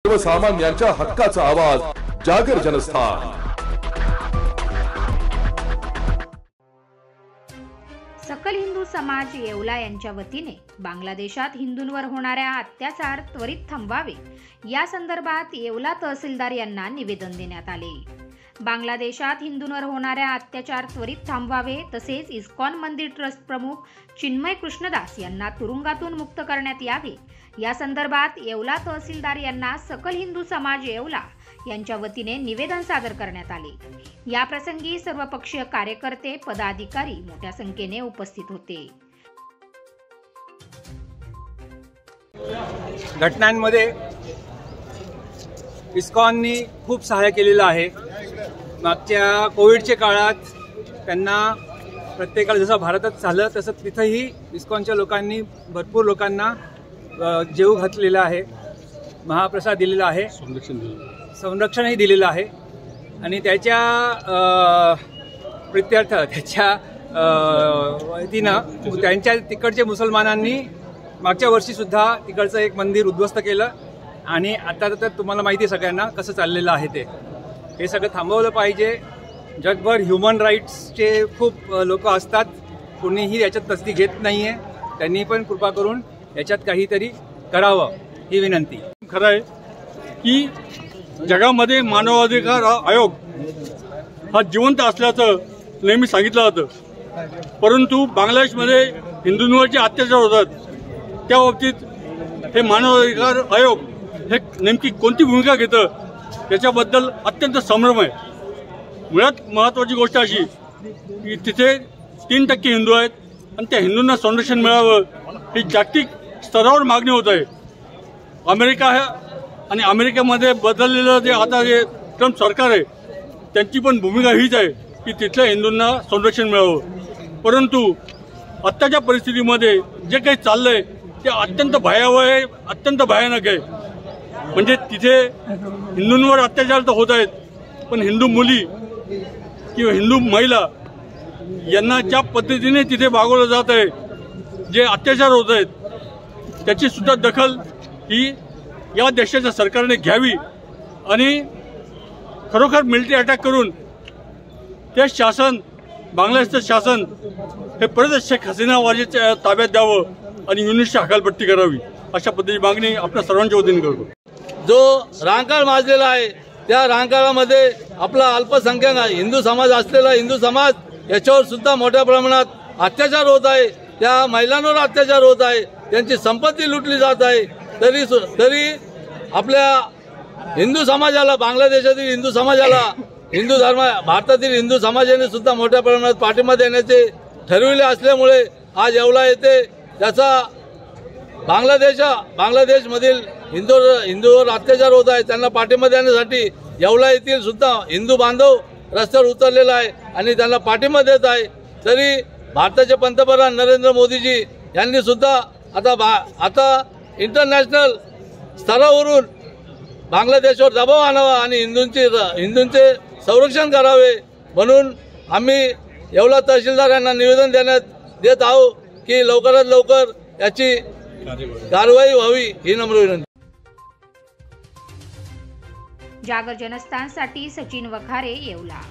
सर्वसामान्यांच्या हक्काचा आवाज जागर जनस्थान। सकल हिंदू समाज येवला यांच्या वतीने बांगलादेशात हिंदूंवर होणाऱ्या अत्याचार त्वरित थांबवावे या संदर्भात येवला तहसीलदार यांना निवेदन देण्यात आले। बांगलादेशात हिंदूंवर होणाऱ्या अत्याचार त्वरित थांबवावे तसेच इस्कॉन मंदिर ट्रस्ट प्रमुख चिन्मय कृष्णदास यांना तुरुंगातून मुक्त करण्यात यावे या संदर्भात येवला तहसीलदार यांना सकल हिंदू समाज येवला यांच्या वतीने निवेदन सादर करण्यात आले। या प्रसंगी सर्वपक्षीय कार्यकर्ते पदाधिकारी मोठ्या संख्येने उपस्थित होते। घटनांमध्ये इस्कॉननी खूप सहाय्य केलेलं आहे। मागच्या कोविडच्या काळात त्यांना प्रत्येकाला जसं भारतात झालं तसं तिथंही इस्कॉनच्या लोकांनी भरपूर लोकांना जेव घातलेला आहे, महाप्रसाद दिलेला आहे, संरक्षणही दिलेलं आहे आणि त्याच्या प्रित्यर्थ त्याच्या वतीनं त्यांच्या तिकडच्या मुसलमानांनी मागच्या वर्षीसुद्धा तिकडचं एक मंदिर उद्ध्वस्त केलं आणि आता तर तुम्हाला माहिती आहे सगळ्यांना कसं चाललेलं आहे हे सगळं थांबवलं पाहिजे। जगभर ह्युमन राईट्सचे खूप लोक असतात, कोणीही याच्यात तस्दी घेत नाही आहे, त्यांनी पण कृपा करून याच्यात काहीतरी करावं ही विनंती। खरं आहे की जगामध्ये मानवाधिकार आयोग हा जिवंत असल्याचं नेहमी सांगितलं जातं, परंतु बांगलादेशमध्ये हिंदूंवर जे अत्याचार होतात त्या बाबतीत हे मानवाधिकार आयोग हे नेमकी कोणती भूमिका घेतं त्याच्याबद्दल अत्यंत संभ्रम आहे। मुळात महत्त्वाची गोष्ट अशी की तिथे 3% हिंदू आहेत आणि त्या हिंदूंना संरक्षण मिळावं ही जागतिक स्तरावर मागणी होत आहे। अमेरिका आणि अमेरिकेमध्ये बदललेलं जे ट्रम्प सरकार आहे त्यांची पण भूमिका हीच आहे की तिथल्या हिंदूंना संरक्षण मिळावं, परंतु आत्ताच्या परिस्थितीमध्ये जे काही चाललंय ते अत्यंत भयावह आहे, अत्यंत भयानक आहे। म्हणजे तिथे हिंदूंवर अत्याचार तर होत आहेत, पण हिंदू मुली किंवा हिंदू महिला यांना ज्या पद्धतीने तिथे वागवलं जात आहे, जे अत्याचार होत आहेत त्याची सुद्धा दखल ही या देशाच्या सरकारने घ्यावी आणि खरोखर मिलिटरी अटॅक करून ते शासन बांगलादेशचं शासन हे परत शेख हसीना वाजेच्या ताब्यात द्यावं आणि युनिटची हकालपट्टी करावी अशा पद्धतीची मागणी आपल्या सर्वांच्या वतीने करतो। जो रांकाळ माजलेला आहे त्या रांकाळामध्ये आपला अल्पसंख्याक हिंदू समाज असलेला हिंदू समाज याच्यावर सुद्धा मोठ्या प्रमाणात अत्याचार होत आहे, त्या महिलांवर अत्याचार होत आहे, त्यांची संपत्ती लुटली जात आहे। तरी आपल्या हिंदू समाजाला, बांगलादेशातील हिंदू समाजाला, हिंदू धर्म भारतातील हिंदू समाजाने सुद्धा मोठ्या प्रमाणात पाठिंबा देण्याचे ठरविले असल्यामुळे आज येवला येथे त्याचा बांगलादेशमधील हिंदूवर अत्याचार होत आहे त्यांना पाठिंबा देण्यासाठी येवला येथील सुद्धा हिंदू बांधव रस्त्यावर उतरलेला आहे आणि त्यांना पाठिंबा देत आहे। तरी भारताचे पंतप्रधान नरेंद्र मोदीजी यांनी सुद्धा आता इंटरनॅशनल स्तरावरून बांगलादेशवर दबाव आणावा आणि हिंदूंचे संरक्षण करावे म्हणून आम्ही येवला तहसीलदार यांना निवेदन देत आहोत की लवकरात लवकर याची कारवाई व्हावी ही नम्र विनंती। जागर जनस्थानसाठी सचिन वखारे, येवला।